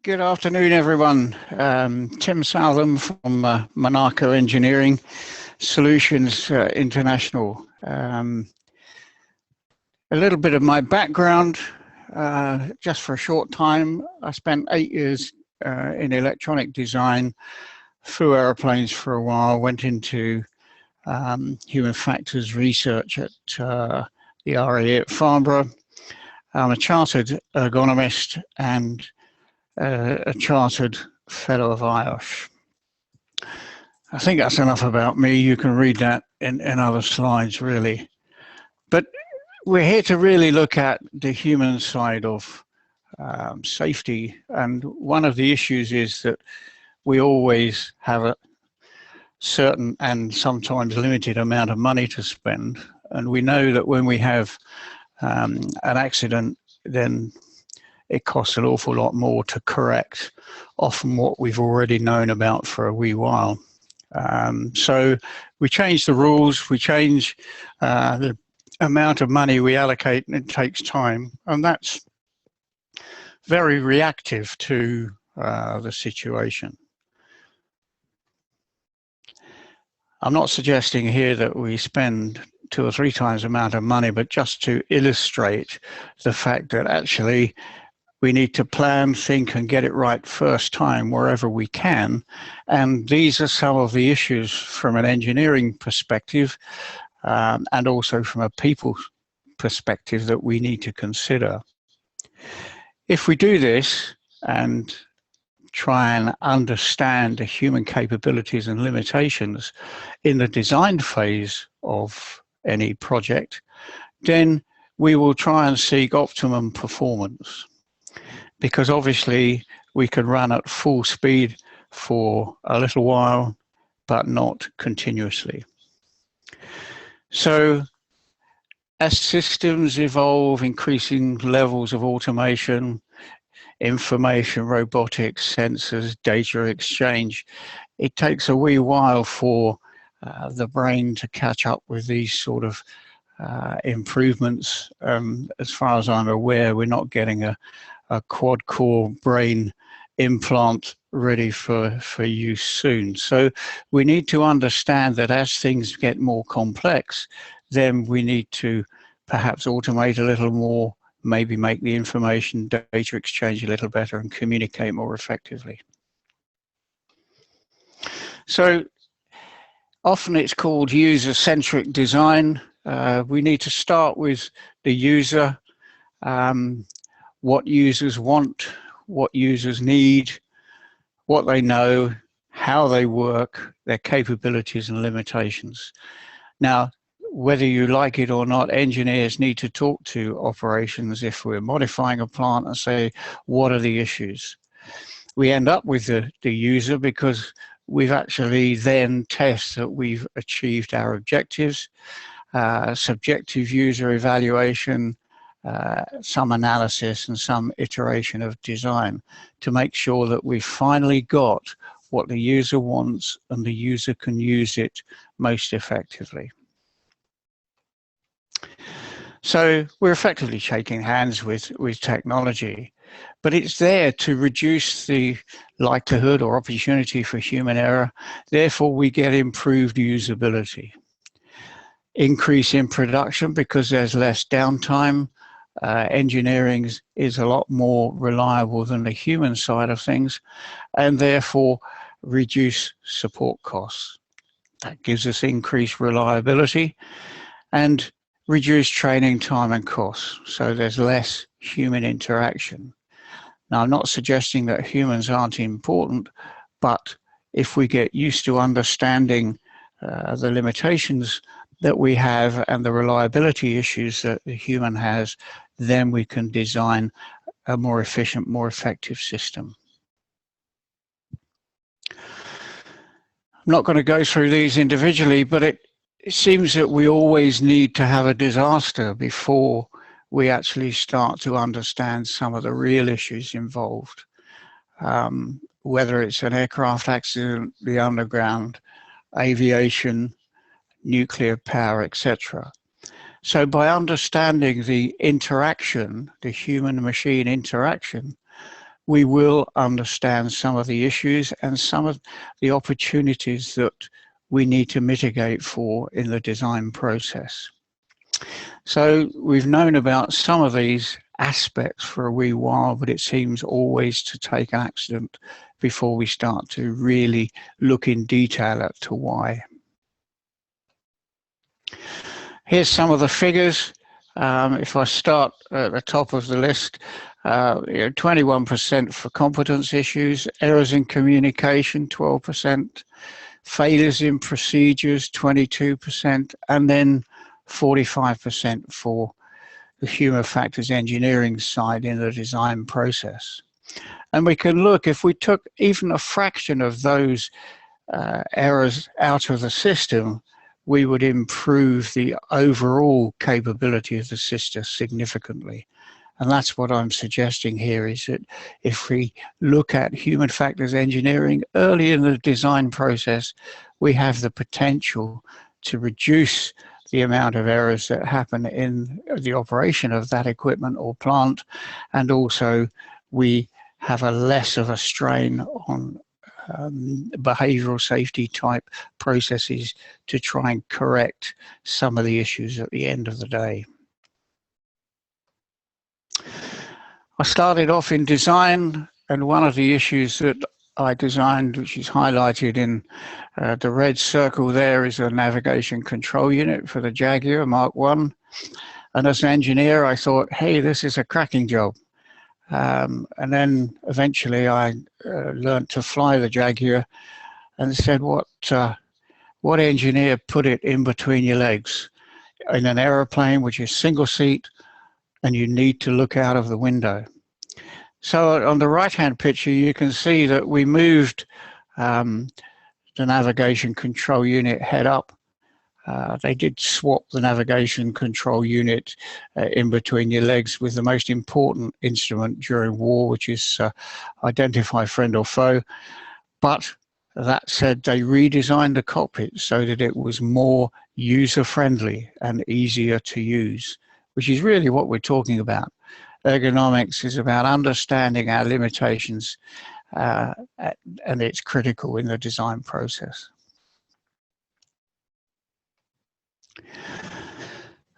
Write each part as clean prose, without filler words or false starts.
Good afternoon, everyone. Tim Southam from Monaco Engineering Solutions International. A little bit of my background, just for a short time. I spent 8 years in electronic design, flew airplanes for a while, went into human factors research at the RAE at Farnborough. I'm a chartered ergonomist and a chartered fellow of IOSH. I think that's enough about me. You can read that in other slides, really. But we're here to really look at the human side of safety. And one of the issues is that we always have a certain and sometimes limited amount of money to spend. And we know that when we have an accident, then it costs an awful lot more to correct often what we've already known about for a wee while. So we change the rules, we change the amount of money we allocate, and it takes time. And that's very reactive to the situation. I'm not suggesting here that we spend 2 or 3 times the amount of money, but just to illustrate the fact that actually we need to plan, think, and get it right first time wherever we can. And these are some of the issues from an engineering perspective and also from a people perspective that we need to consider. If we do this and try and understand the human capabilities and limitations in the design phase of any project, then we will try and seek optimum performance. Because obviously we can run at full speed for a little while, but not continuously. So as systems evolve, increasing levels of automation, information, robotics, sensors, data exchange, it takes a wee while for the brain to catch up with these sort of improvements. As far as I'm aware, we're not getting a quad-core brain implant ready for use soon. So we need to understand that as things get more complex, then we need to perhaps automate a little more, maybe make the information data exchange a little better and communicate more effectively. So often it's called user-centric design. We need to start with the user, what users want, what users need, what they know, how they work, their capabilities and limitations. Now, whether you like it or not, engineers need to talk to operations if we're modifying a plant and say, what are the issues? We end up with the user because we've actually then test that we've achieved our objectives, subjective user evaluation, some analysis and some iteration of design to make sure that we've finally got what the user wants and the user can use it most effectively. So we're effectively shaking hands with technology, but it's there to reduce the likelihood or opportunity for human error. Therefore, we get improved usability. Increase in production because there's less downtime. Engineering is a lot more reliable than the human side of things, and therefore reduce support costs. That gives us increased reliability and reduced training time and costs, so there's less human interaction. Now, I'm not suggesting that humans aren't important, but if we get used to understanding the limitations that we have and the reliability issues that the human has, then we can design a more efficient, more effective system. I'm not going to go through these individually, but it seems that we always need to have a disaster before we actually start to understand some of the real issues involved. Whether it's an aircraft accident, the underground, aviation, nuclear power, etc. So by understanding the interaction, the human-machine interaction, we will understand some of the issues and some of the opportunities that we need to mitigate for in the design process. So we've known about some of these aspects for a wee while, but it seems always to take an accident before we start to really look in detail as to why. Here's some of the figures. If I start at the top of the list, 21% for competence issues, errors in communication, 12%, failures in procedures, 22%, and then 45% for the human factors engineering side in the design process. And we can look, if we took even a fraction of those errors out of the system, we would improve the overall capability of the system significantly. And that's what I'm suggesting here, is that if we look at human factors engineering early in the design process, we have the potential to reduce the amount of errors that happen in the operation of that equipment or plant, and also we have a less of a strain on behavioral safety type processes to try and correct some of the issues at the end of the day. I started off in design, and one of the issues that I designed, which is highlighted in the red circle there, is a navigation control unit for the Jaguar Mark I. And as an engineer, I thought, hey, this is a cracking job. And then eventually I learned to fly the Jaguar and said, what engineer put it in between your legs in an aeroplane which is single seat and you need to look out of the window? So on the right-hand picture, you can see that we moved the navigation control unit head up. They did swap the navigation control unit in between your legs with the most important instrument during war, which is identify friend or foe. But that said, they redesigned the cockpit so that it was more user-friendly and easier to use, which is really what we're talking about. Ergonomics is about understanding our limitations, and it's critical in the design process.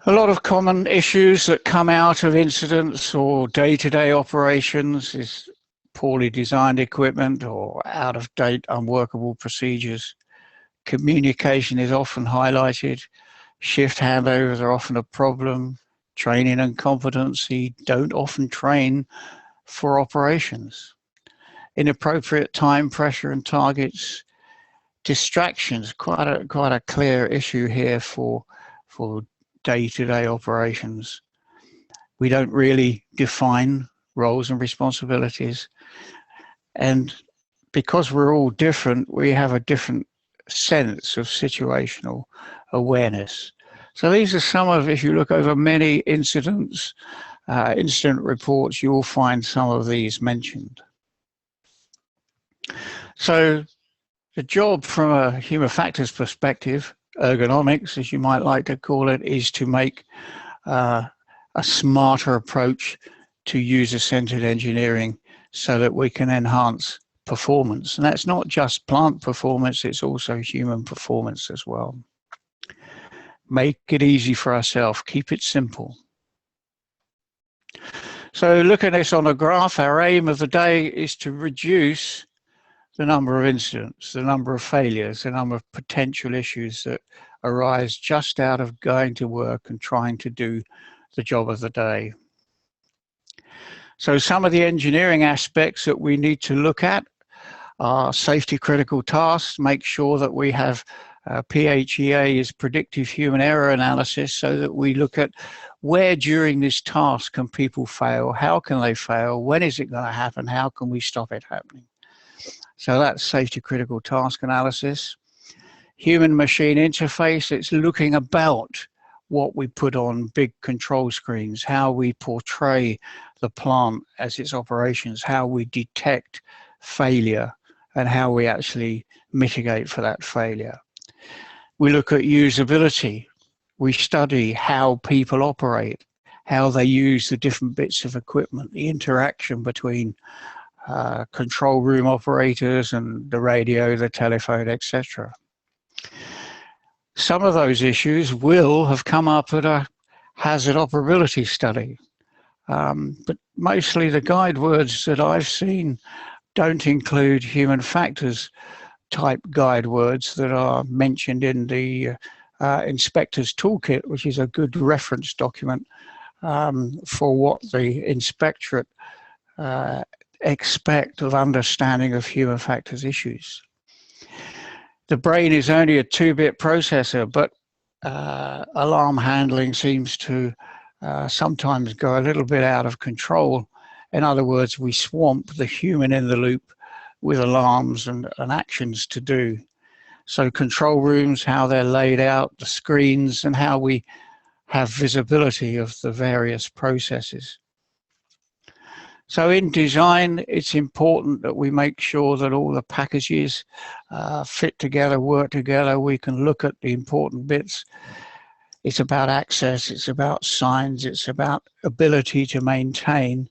A lot of common issues that come out of incidents or day-to-day operations is poorly designed equipment or out-of-date, unworkable procedures. Communication is often highlighted. Shift handovers are often a problem. Training and competency don't often train for operations. Inappropriate time pressure and targets. Distractions, quite a clear issue here for day-to-day operations. We don't really define roles and responsibilities. And because we're all different, we have a different sense of situational awareness. So these are some of, if you look over many incidents, incident reports, you'll find some of these mentioned. So the job from a human factors perspective, ergonomics, as you might like to call it, is to make a smarter approach to user-centered engineering so that we can enhance performance. And that's not just plant performance, it's also human performance as well. Make it easy for ourselves, keep it simple. So looking at this on a graph, our aim of the day is to reduce the number of incidents, the number of failures, the number of potential issues that arise just out of going to work and trying to do the job of the day. So some of the engineering aspects that we need to look at are safety critical tasks, make sure that we have PHEA is predictive human error analysis, so that we look at where during this task can people fail, how can they fail, when is it going to happen, how can we stop it happening. So that's safety critical task analysis. Human machine interface, it's looking about what we put on big control screens, how we portray the plant as its operations, how we detect failure, and how we actually mitigate for that failure. We look at usability. We study how people operate, how they use the different bits of equipment, the interaction between control room operators and the radio, the telephone, etc. Some of those issues will have come up at a hazard operability study, but mostly the guide words that I've seen don't include human factors type guide words that are mentioned in the inspector's toolkit, which is a good reference document for what the inspectorate expect of understanding of human factors issues. The brain is only a 2-bit processor, but alarm handling seems to sometimes go a little bit out of control. In other words, we swamp the human in the loop with alarms and actions to do. So control rooms, how they're laid out, the screens, and how we have visibility of the various processes. So in design, it's important that we make sure that all the packages fit together, work together. We can look at the important bits. It's about access, it's about signs, it's about ability to maintain,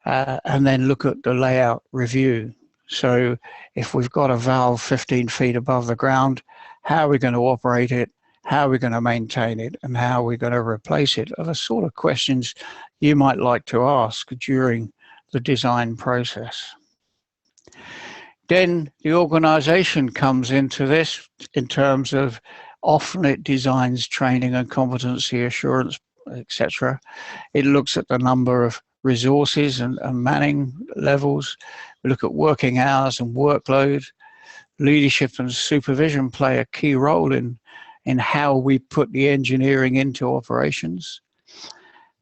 and then look at the layout review. So if we've got a valve 15 feet above the ground, how are we going to operate it? How are we going to maintain it? And how are we going to replace it? Are the sort of questions you might like to ask during the design process. Then the organization comes into this in terms of often it designs training and competency assurance, etc. It looks at the number of resources and manning levels. We look at working hours and workload. Leadership and supervision play a key role in how we put the engineering into operations.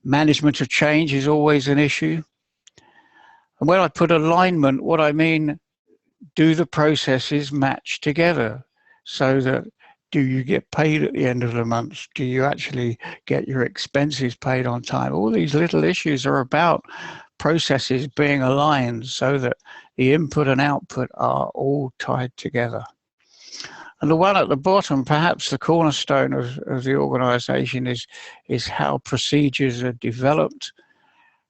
Management of change is always an issue. And when I put alignment, what I mean, do the processes match together so that do you get paid at the end of the month? Do you actually get your expenses paid on time? All these little issues are about processes being aligned so that the input and output are all tied together. And the one at the bottom, perhaps the cornerstone of the organization, is how procedures are developed,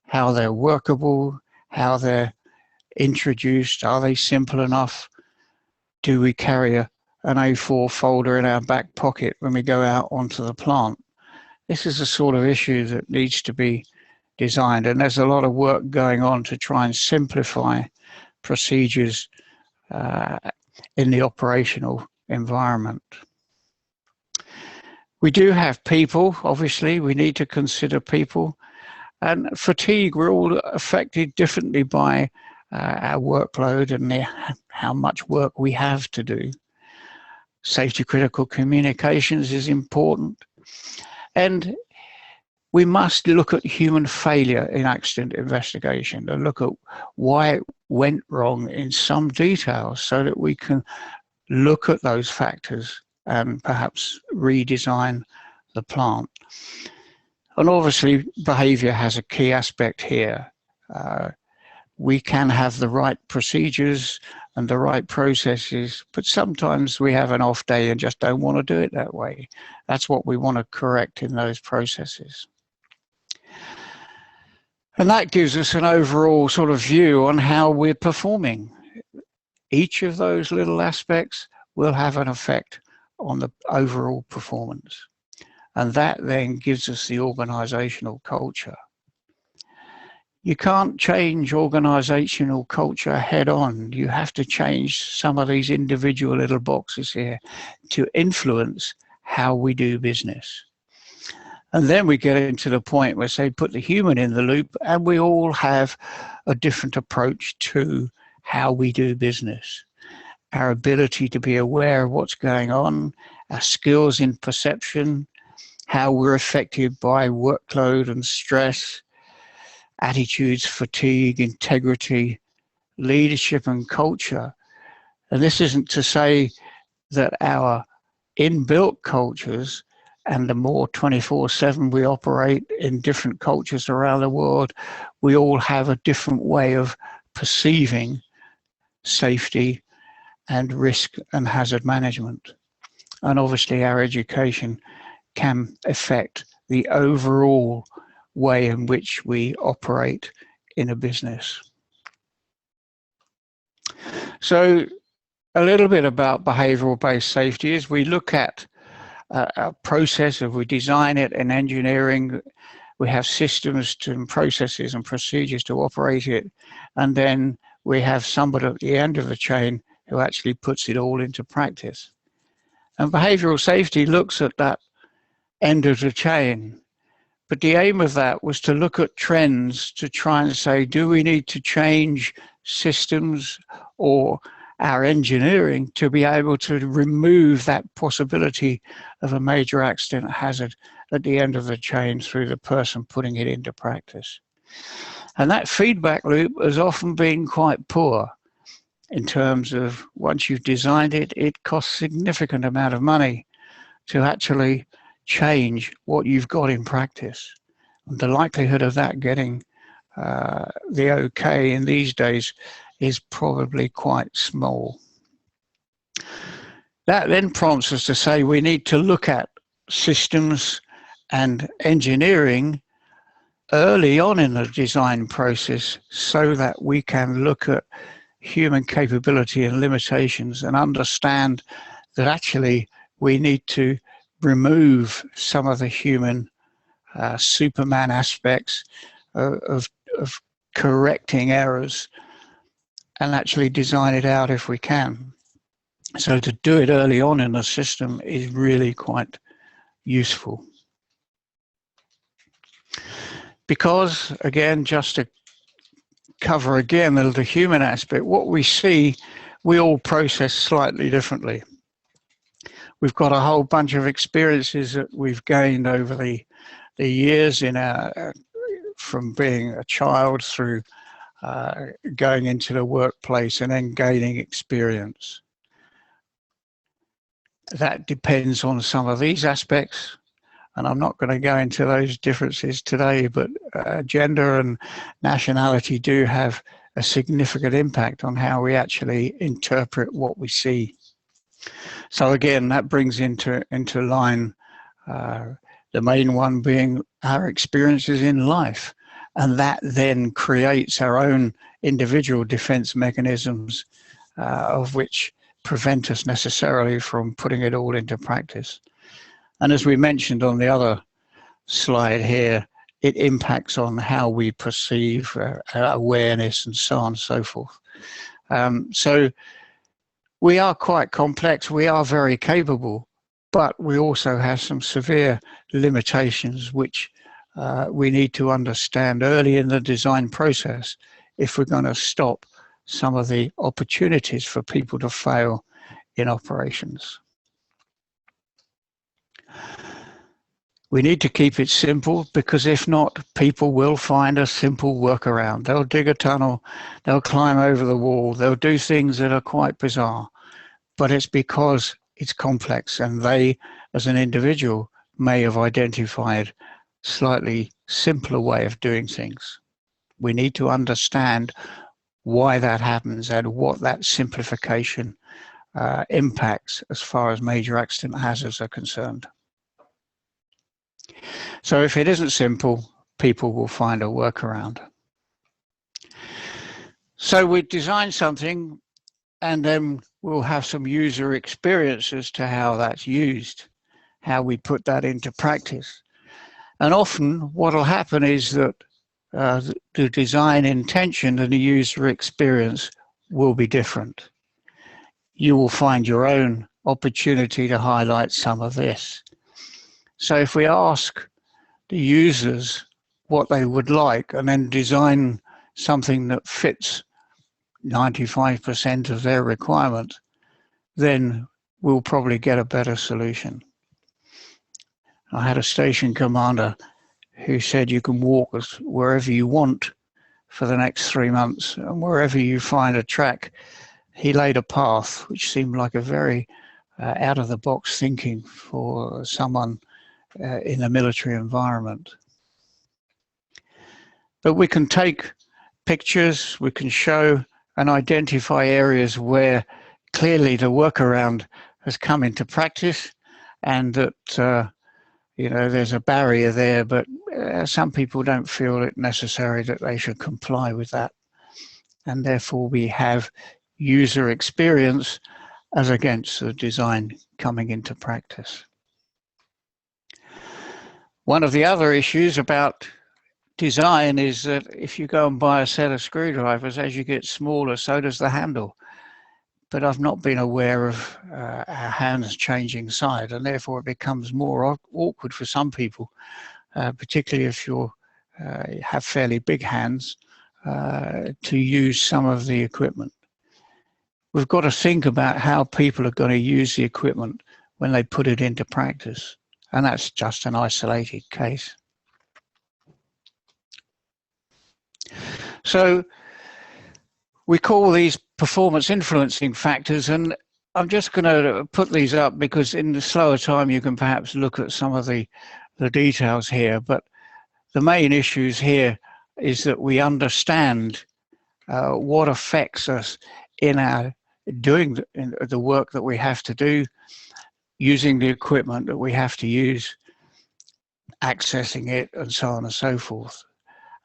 how they're workable, how they're introduced. Are they simple enough? Do we carry an A4 folder in our back pocket when we go out onto the plant? This is the sort of issue that needs to be designed, and there's a lot of work going on to try and simplify procedures in the operational environment. We do have people, obviously, we need to consider people, and fatigue, we're all affected differently by our workload and how much work we have to do. Safety critical communications is important, and we must look at human failure in accident investigation and look at why it went wrong in some detail so that we can look at those factors and perhaps redesign the plant. And obviously behavior has a key aspect here. We can have the right procedures and the right processes, but sometimes we have an off day and just don't want to do it that way. That's what we want to correct in those processes. And that gives us an overall sort of view on how we're performing. Each of those little aspects will have an effect on the overall performance. And that then gives us the organizational culture. You can't change organizational culture head on. You have to change some of these individual little boxes here to influence how we do business. And then we get into the point where, say, put the human in the loop, and we all have a different approach to how we do business. Our ability to be aware of what's going on, our skills in perception, how we're affected by workload and stress, attitudes, fatigue, integrity, leadership and culture. And this isn't to say that our inbuilt cultures and the more 24/7 we operate in different cultures around the world, we all have a different way of perceiving safety and risk and hazard management. And obviously our education can affect the overall way in which we operate in a business. So a little bit about behavioral-based safety is we look at a process, if we design it in engineering, we have systems and processes and procedures to operate it, and then we have somebody at the end of the chain who actually puts it all into practice. And behavioral safety looks at that end of the chain. But the aim of that was to look at trends to try and say, do we need to change systems or our engineering to be able to remove that possibility of a major accident hazard at the end of the chain through the person putting it into practice. And that feedback loop has often been quite poor in terms of once you've designed it, it costs a significant amount of money to actually change what you've got in practice. And the likelihood of that getting the okay in these days is probably quite small. That then prompts us to say we need to look at systems and engineering early on in the design process so that we can look at human capability and limitations and understand that actually we need to remove some of the human Superman aspects of correcting errors and actually design it out if we can. So to do it early on in the system is really quite useful. Because, again, just to cover again the human aspect, what we see, we all process slightly differently. We've got a whole bunch of experiences that we've gained over the years in our, from being a child through going into the workplace and then gaining experience. That depends on some of these aspects, and I'm not going to go into those differences today, but gender and nationality do have a significant impact on how we actually interpret what we see. So again, that brings into line the main one being our experiences in life, and that then creates our own individual defense mechanisms of which prevent us necessarily from putting it all into practice. And as we mentioned on the other slide here, it impacts on how we perceive awareness and so on and so forth. So we are quite complex, we are very capable, but we also have some severe limitations which we need to understand early in the design process if we're going to stop some of the opportunities for people to fail in operations. We need to keep it simple, because if not, people will find a simple workaround. They'll dig a tunnel, they'll climb over the wall, they'll do things that are quite bizarre, but it's because it's complex and they, as an individual, may have identified a slightly simpler way of doing things. We need to understand why that happens and what that simplification impacts as far as major accident hazards are concerned. So if it isn't simple, people will find a workaround. So we design something and then we'll have some user experience as to how that's used, how we put that into practice. And often what will happen is that the design intention and the user experience will be different. You will find your own opportunity to highlight some of this. So if we ask the users what they would like and then design something that fits 95% of their requirement, then we'll probably get a better solution. I had a station commander who said you can walk us wherever you want for the next 3 months, and wherever you find a track, he laid a path which seemed like a very out-of-the-box thinking for someone in a military environment. But we can take pictures, we can show and identify areas where clearly the workaround has come into practice and that you know, there's a barrier there, but some people don't feel it necessary that they should comply with that. And therefore we have user experience as against the design coming into practice. One of the other issues about design is that if you go and buy a set of screwdrivers, as you get smaller, so does the handle. But I've not been aware of our hands changing size, and therefore it becomes more awkward for some people, particularly if you have fairly big hands, to use some of the equipment. We've got to think about how people are going to use the equipment when they put it into practice, and that's just an isolated case. So we call these performance influencing factors, and I'm just going to put these up because in the slower time you can perhaps look at some of the details here, but the main issues here is that we understand what affects us in our doing the work that we have to do, using the equipment that we have to use, accessing it, and so on and so forth.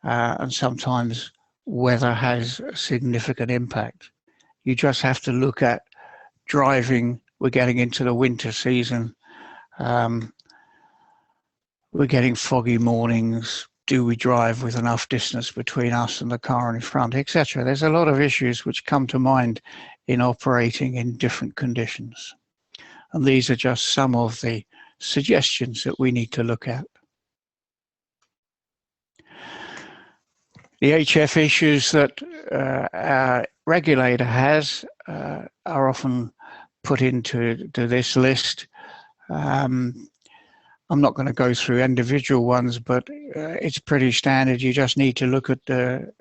And sometimes weather has a significant impact. You just have to look at driving. We're getting into the winter season. We're getting foggy mornings. Do we drive with enough distance between us and the car in front, etc.? There's a lot of issues which come to mind in operating in different conditions. And these are just some of the suggestions that we need to look at. The HF issues that our regulator has are often put into this list. I'm not going to go through individual ones, but it's pretty standard. You just need to look at the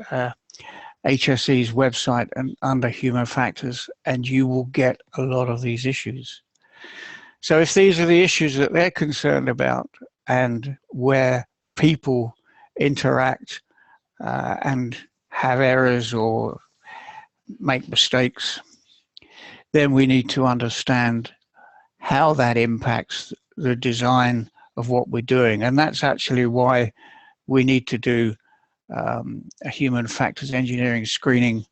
HSE's website and under human factors, and you will get a lot of these issues. So if these are the issues that they're concerned about and where people interact and have errors or make mistakes, then we need to understand how that impacts the design of what we're doing. And that's actually why we need to do a human factors engineering screening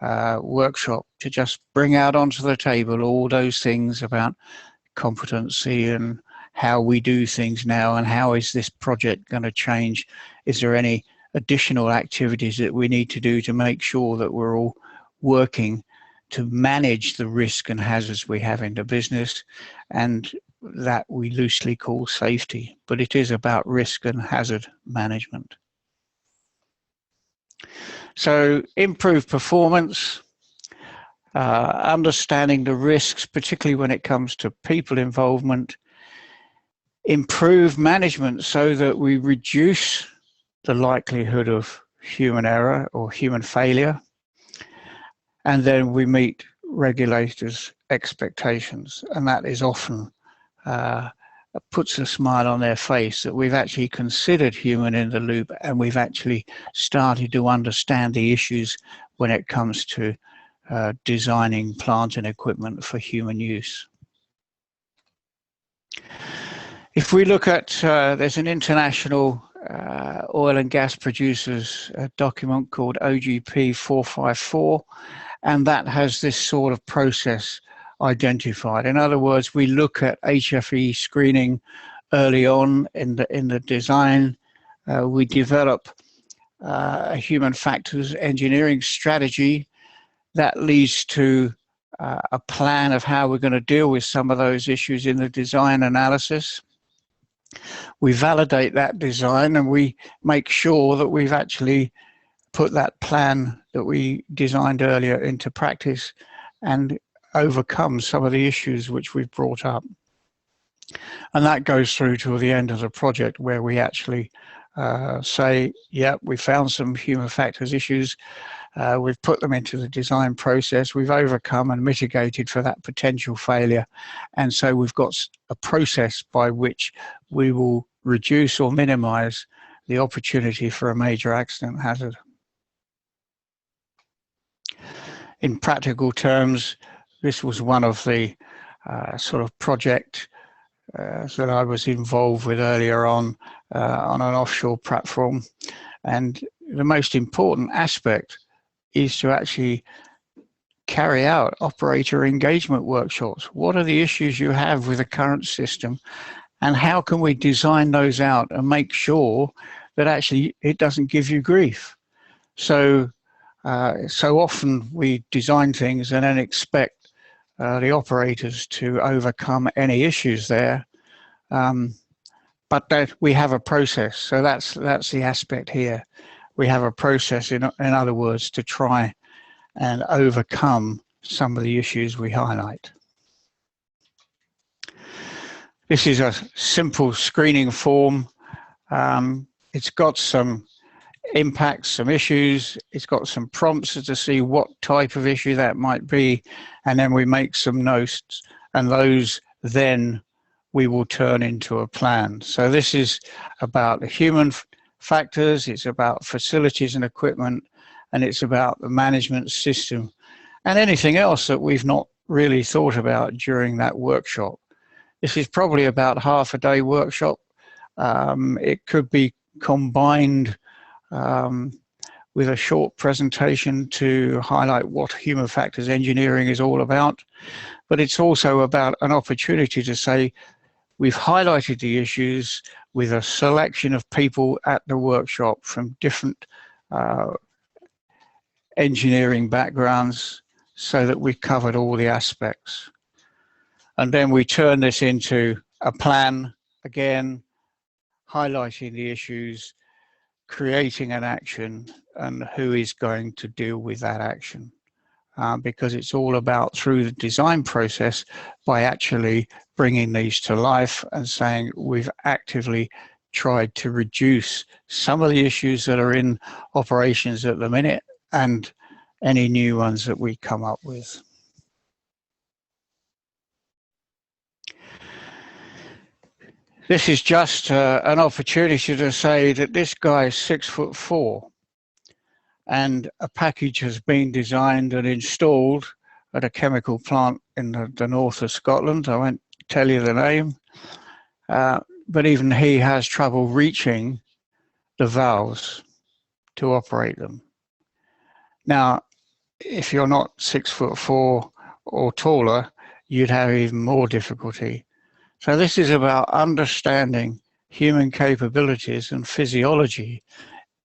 workshop, to just bring out onto the table all those things about competency and how we do things now, and how is this project going to change? Is there any additional activities that we need to do to make sure that we're all working to manage the risk and hazards we have in the business, and that we loosely call safety, but it is about risk and hazard management. So improved performance, understanding the risks, particularly when it comes to people involvement, improve management so that we reduce the likelihood of human error or human failure, and then we meet regulators' expectations, and that is often puts a smile on their face that we've actually considered human in the loop, and we've actually started to understand the issues when it comes to designing plant and equipment for human use. If we look at, there's an international oil and gas producers document called OGP 454, and that has this sort of process identified. In other words, we look at HFE screening early on in the design. We develop a human factors engineering strategy that leads to a plan of how we're going to deal with some of those issues in the design analysis. We validate that design and we make sure that we've actually put that plan that we designed earlier into practice and overcome some of the issues which we've brought up. And that goes through to the end of the project, where we actually say, yeah, we found some human factors issues, we've put them into the design process, we've overcome and mitigated for that potential failure, and so we've got a process by which we will reduce or minimize the opportunity for a major accident hazard. In practical terms, this was one of the sort of project that I was involved with earlier on an offshore platform. And the most important aspect is to actually carry out operator engagement workshops. What are the issues you have with the current system, and how can we design those out and make sure that actually it doesn't give you grief? So often we design things and then expect the operators to overcome any issues there, but that we have a process. So that's the aspect here. We have a process, in other words, to try and overcome some of the issues we highlight. This is a simple screening form. It's got some impacts, some issues. It's got some prompts to see what type of issue that might be, and then we make some notes, and those then we will turn into a plan. So this is about the human factors, it's about facilities and equipment, and it's about the management system and anything else that we've not really thought about during that workshop. This is probably about half a day workshop. It could be combined with a short presentation to highlight what human factors engineering is all about. But it's also about an opportunity to say, we've highlighted the issues with a selection of people at the workshop from different engineering backgrounds, so that we've covered all the aspects. And then we turn this into a plan, again, highlighting the issues, creating an action, and who is going to deal with that action. Because it's all about, through the design process, by actually bringing these to life and saying we've actively tried to reduce some of the issues that are in operations at the minute and any new ones that we come up with. This is just an opportunity to say that this guy is 6'4", and a package has been designed and installed at a chemical plant in the north of Scotland. I won't tell you the name, but even he has trouble reaching the valves to operate them. Now, if you're not 6'4" or taller, you'd have even more difficulty. So this is about understanding human capabilities and physiology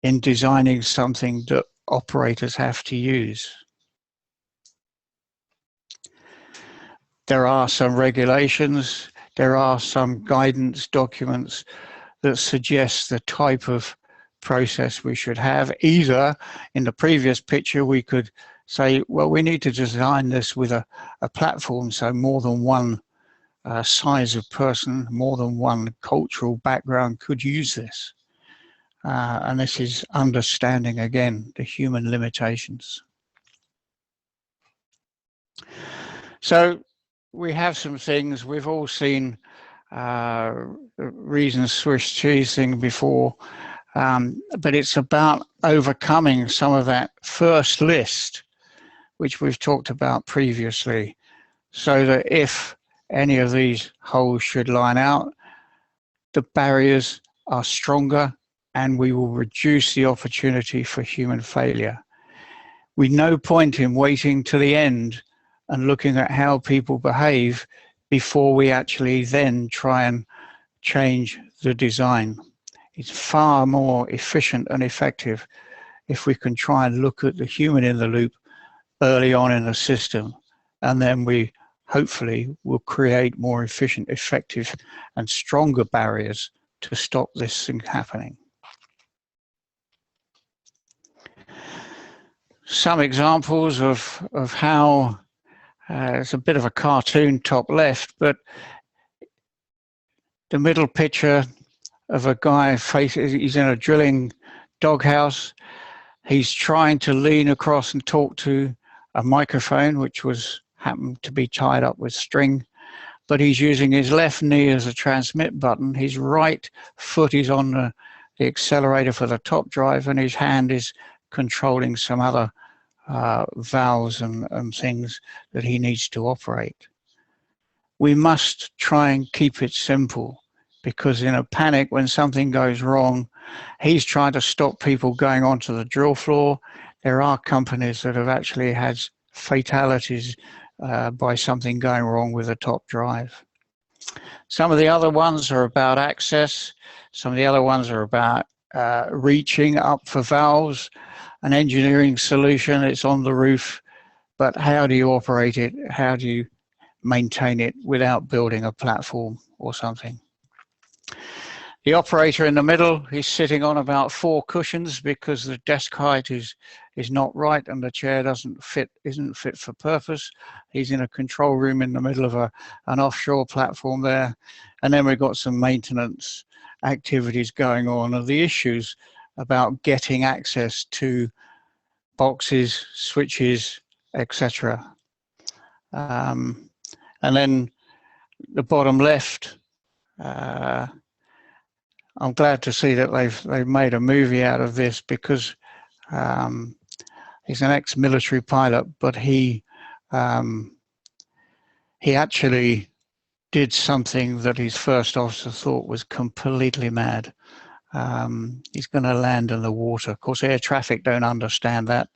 in designing something that operators have to use. There are some regulations, there are some guidance documents that suggest the type of process we should have. Either, in the previous picture, we could say, well, we need to design this with a platform so more than one size of person, more than one cultural background could use this. And this is understanding, again, the human limitations. So we have some things, we've all seen Reason's Swiss cheese thing before, but it's about overcoming some of that first list, which we've talked about previously, so that if any of these holes should line out, the barriers are stronger and we will reduce the opportunity for human failure. With no point in waiting to the end and looking at how people behave before we actually then try and change the design. It's far more efficient and effective if we can try and look at the human in the loop early on in the system, and then we hopefully will create more efficient, effective, and stronger barriers to stop this thing happening. Some examples of how, it's a bit of a cartoon top left, but the middle picture of a guy he's in a drilling doghouse. He's trying to lean across and talk to a microphone, which happened to be tied up with string, but he's using his left knee as a transmit button. His right foot is on the accelerator for the top drive, and his hand is controlling some other valves and things that he needs to operate. We must try and keep it simple, because in a panic, when something goes wrong, he's trying to stop people going onto the drill floor. There are companies that have actually had fatalities by something going wrong with the top drive. Some of the other ones are about access. Some of the other ones are about reaching up for valves, an engineering solution. It's on the roof, but how do you operate it? How do you maintain it without building a platform or something? The operator in the middle, he's sitting on about 4 cushions because the desk height is not right and the chair isn't fit for purpose. He's in a control room in the middle of an offshore platform there. And then we've got some maintenance activities going on, and the issues about getting access to boxes, switches, etc. And then the bottom left, I'm glad to see that they've made a movie out of this, because he's an ex-military pilot, but he actually did something that his first officer thought was completely mad. He's going to land in the water. Of course, air traffic don't understand that.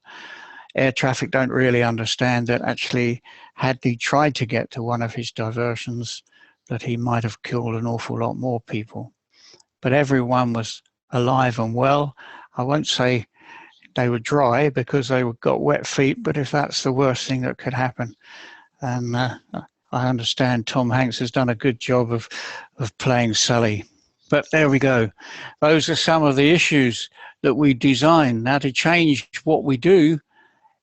Air traffic don't really understand that actually, had he tried to get to one of his diversions, that he might have killed an awful lot more people. But everyone was alive and well. I won't say they were dry because they got wet feet, but if that's the worst thing that could happen. And I understand Tom Hanks has done a good job of playing Sully. But there we go. Those are some of the issues that we design. Now, to change what we do,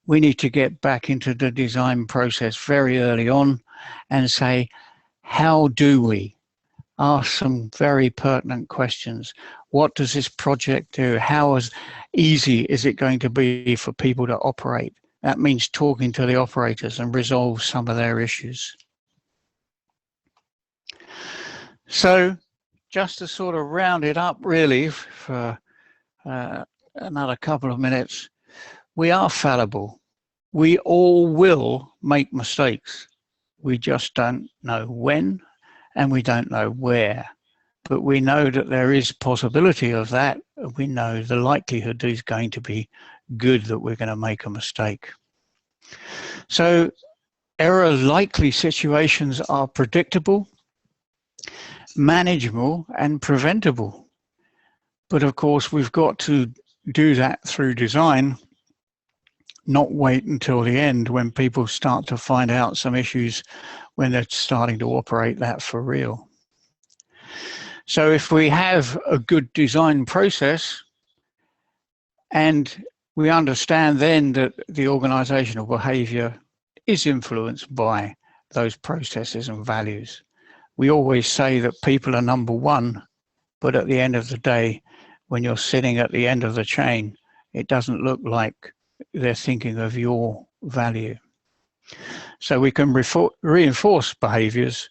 we need to get back into the design process very early on and say, how do we? Ask some very pertinent questions. What does this project do? How easy is it going to be for people to operate? That means talking to the operators and resolve some of their issues. So just to sort of round it up really for another couple of minutes, we are fallible. We all will make mistakes. We just don't know when, and we don't know where, but we know that there is possibility of that. We know the likelihood is going to be good that we're going to make a mistake. So error likely situations are predictable, manageable, and preventable. But of course, we've got to do that through design, not wait until the end when people start to find out some issues when they're starting to operate that for real. So if we have a good design process and we understand then that the organizational behavior is influenced by those processes and values. We always say that people are number one, but at the end of the day, when you're sitting at the end of the chain, it doesn't look like they're thinking of your value. So we can reinforce behaviors,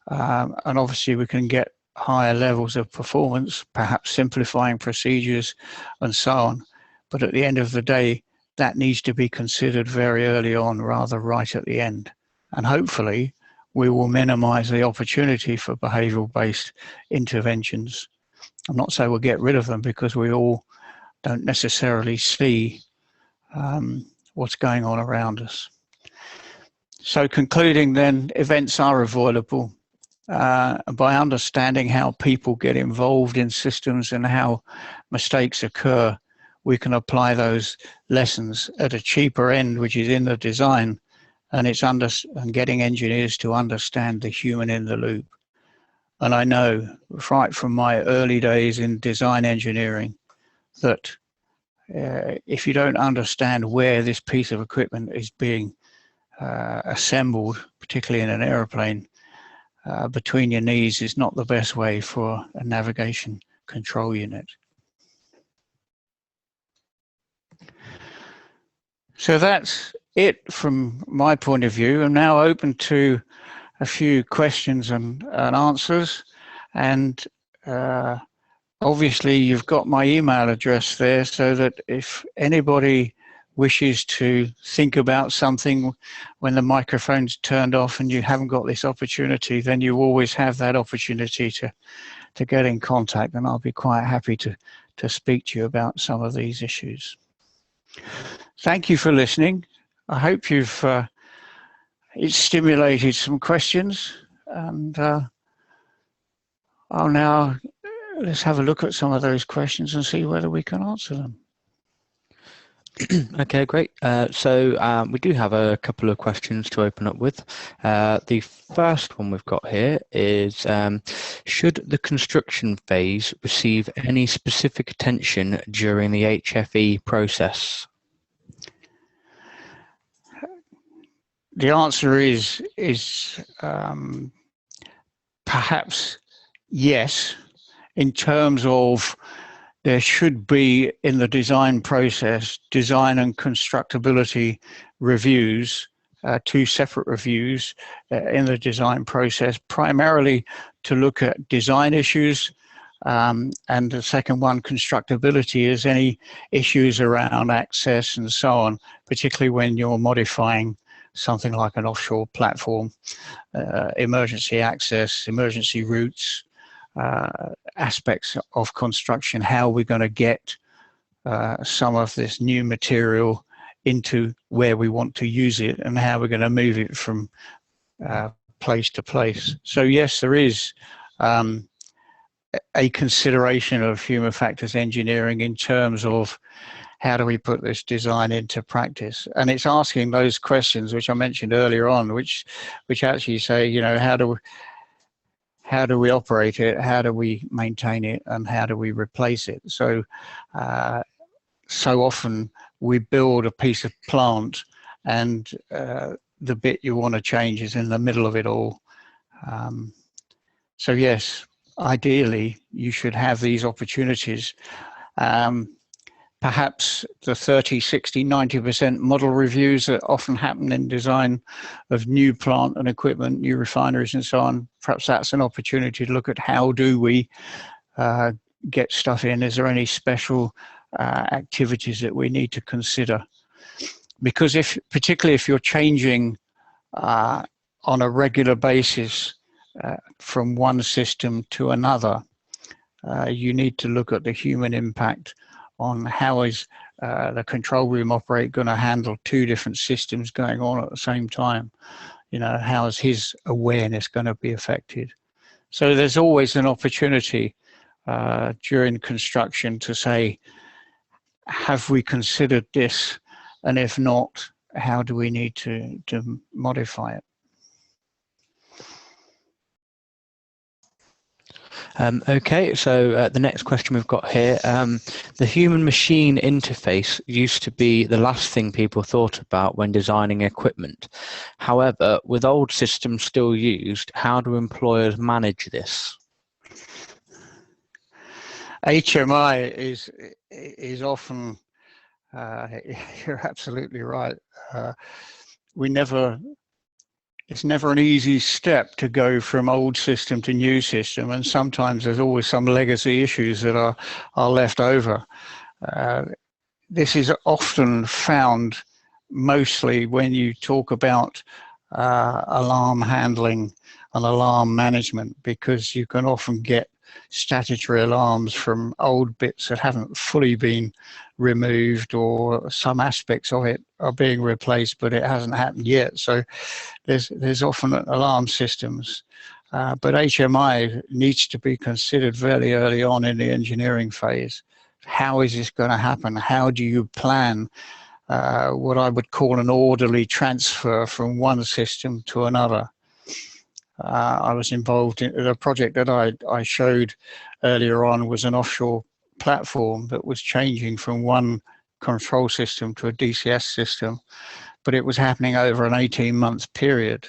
and obviously we can get higher levels of performance, perhaps simplifying procedures and so on. But at the end of the day, that needs to be considered very early on, rather right at the end. And hopefully we will minimize the opportunity for behavioral-based interventions. I'm not saying we'll get rid of them, because we all don't necessarily see what's going on around us. So concluding then, events are avoidable by understanding how people get involved in systems and how mistakes occur. We can apply those lessons at a cheaper end, which is in the design, and it's and getting engineers to understand the human in the loop. And I know right from my early days in design engineering that if you don't understand where this piece of equipment is being assembled, particularly in an aeroplane, between your knees is not the best way for a navigation control unit. So that's it from my point of view. I'm now open to a few questions and answers, and obviously you've got my email address there, so that if anybody wishes to think about something when the microphone's turned off and you haven't got this opportunity, then you always have that opportunity to get in contact, and I'll be quite happy to speak to you about some of these issues. Thank you for listening. I hope you've it's stimulated some questions, and I'll now let's have a look at some of those questions and see whether we can answer them. Okay, great. So we do have a couple of questions to open up with. The first one we've got here is, should the construction phase receive any specific attention during the HFE process? The answer is perhaps yes, in terms of there should be in the design process, design and constructability reviews, two separate reviews in the design process, primarily to look at design issues, and the second one, constructability, is any issues around access and so on, particularly when you're modifying something like an offshore platform, emergency access, emergency routes, aspects of construction, how we're going to get some of this new material into where we want to use it and how we're going to move it from place to place. So yes, there is a consideration of human factors engineering in terms of how do we put this design into practice? And it's asking those questions which I mentioned earlier on, which actually say, you know, how do we operate it? How do we maintain it? And how do we replace it? So, so often we build a piece of plant and the bit you want to change is in the middle of it all. So yes, ideally you should have these opportunities. Perhaps the 30, 60, 90% model reviews that often happen in design of new plant and equipment, new refineries and so on, perhaps that's an opportunity to look at how do we get stuff in. Is there any special activities that we need to consider? Because particularly if you're changing on a regular basis from one system to another, you need to look at the human impact on how is the control room operator going to handle two different systems going on at the same time. You know, how is his awareness going to be affected? So there's always an opportunity during construction to say, have we considered this? And if not, how do we need to modify it? Okay, so the next question we've got here, the human-machine interface used to be the last thing people thought about when designing equipment. However, with old systems still used, how do employers manage this? HMI is often, you're absolutely right. It's never an easy step to go from old system to new system, and sometimes there's always some legacy issues that are left over. This is often found mostly when you talk about alarm handling and alarm management, because you can often get statutory alarms from old bits that haven't fully been removed, or some aspects of it are being replaced but it hasn't happened yet. So there's often alarm systems, but HMI needs to be considered very early on in the engineering phase. How is this going to happen? How do you plan what I would call an orderly transfer from one system to another? I was involved in the project that I showed earlier on, was an offshore platform that was changing from one control system to a DCS system, but it was happening over an 18-month period.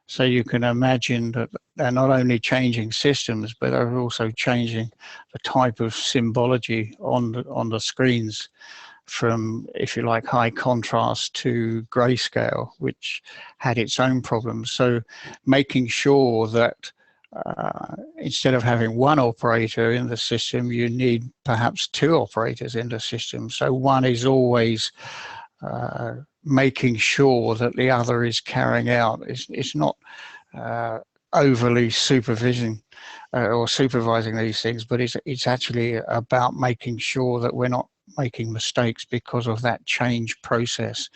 So you can imagine that they're not only changing systems, but they're also changing the type of symbology on the screens, from, if you like, high contrast to grayscale, which had its own problems. So making sure that instead of having one operator in the system, you need perhaps two operators in the system. So one is always making sure that the other is carrying out. It's not overly supervising these things, but it's actually about making sure that we're not making mistakes because of that change process.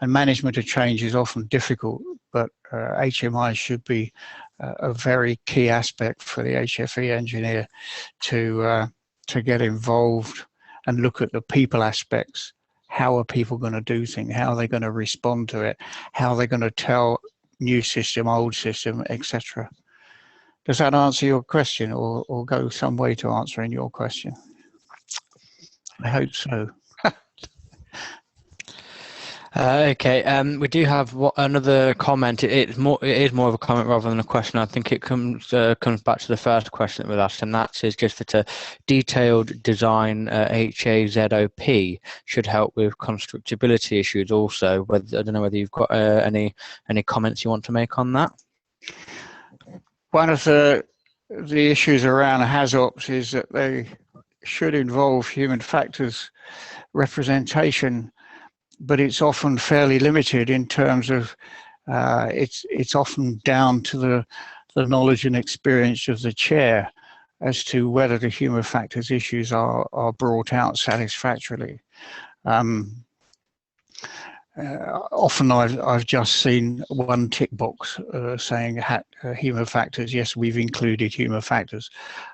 and management of change is often difficult, but HMI should be a very key aspect for the HFE engineer to get involved and look at the people aspects. How are people going to do things? How are they going to respond to it? How are they going to tell new system, old system, etc.? Does that answer your question, or go some way to answering your question? I hope so. Okay, we do have another comment. It is more of a comment rather than a question. I think it comes back to the first question that we asked, and that is just that a detailed design HAZOP should help with constructability issues. Also, I don't know whether you've got any comments you want to make on that. One of the issues around HAZOPs is that they should involve human factors representation, but it's often fairly limited in terms of it's often down to the knowledge and experience of the chair as to whether the human factors issues are brought out satisfactorily. Often I've just seen one tick box saying human factors. Yes, we've included human factors,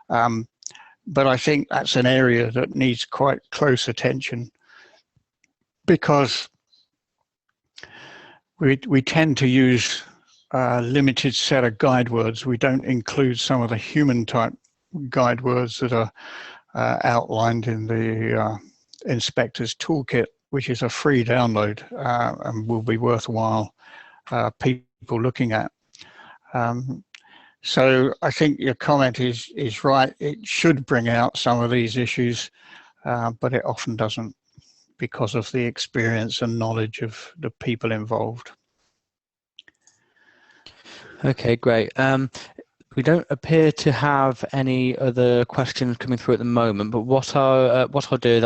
but I think that's an area that needs quite close attention, because we tend to use a limited set of guide words. We don't include some of the human type guide words that are outlined in the inspector's toolkit, which is a free download and will be worthwhile people looking at. So I think your comment is right. It should bring out some of these issues, but it often doesn't, because of the experience and knowledge of the people involved. Okay, great. We don't appear to have any other questions coming through at the moment, but what I'll do is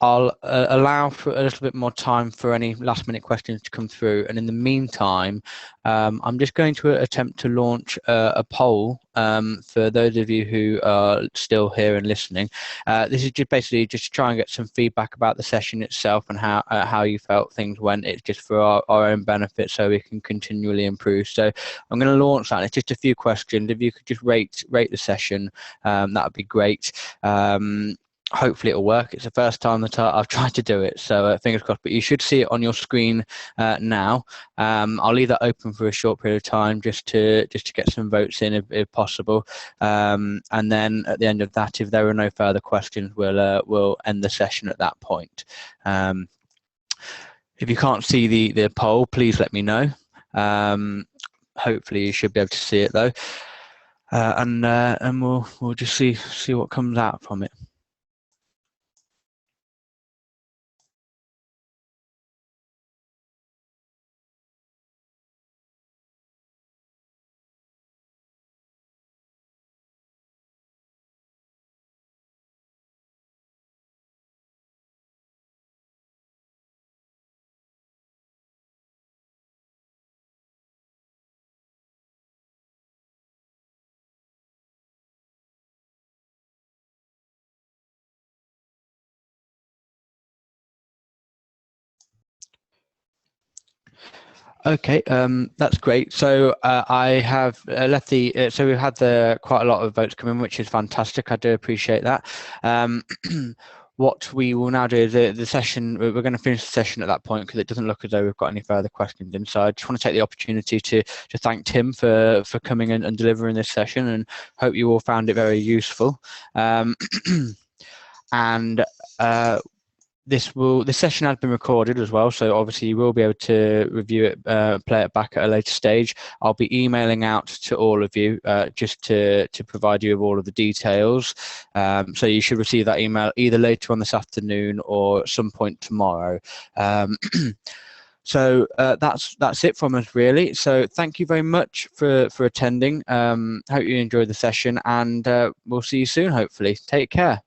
I'll allow for a little bit more time for any last minute questions to come through. And in the meantime, I'm just going to attempt to launch a poll for those of you who are still here and listening. This is just basically just to try and get some feedback about the session itself and how you felt things went. It's just for our own benefit, so we can continually improve. So I'm going to launch that. It's just a few questions. If you could just rate the session, that would be great. Hopefully it'll work. It's the first time that I've tried to do it, so fingers crossed. But you should see it on your screen now. I'll leave that open for a short period of time just to get some votes in if possible, and then at the end of that, if there are no further questions, we'll end the session at that point. If you can't see the poll, please let me know. Hopefully you should be able to see it though, and we'll just see what comes out from it. Okay, that's great. So I have left so we've had quite a lot of votes come in, which is fantastic. I do appreciate that. What we will now do is the session, we're going to finish the session at that point because it doesn't look as though we've got any further questions in. So I just want to take the opportunity to thank Tim for coming and delivering this session, and hope you all found it very useful. And this session has been recorded as well, so obviously you will be able to review it, play it back at a later stage. I'll be emailing out to all of you just to provide you with all of the details. So you should receive that email either later on this afternoon or at some point tomorrow. So that's it from us, really. So thank you very much for attending. Hope you enjoyed the session, and we'll see you soon, hopefully. Take care.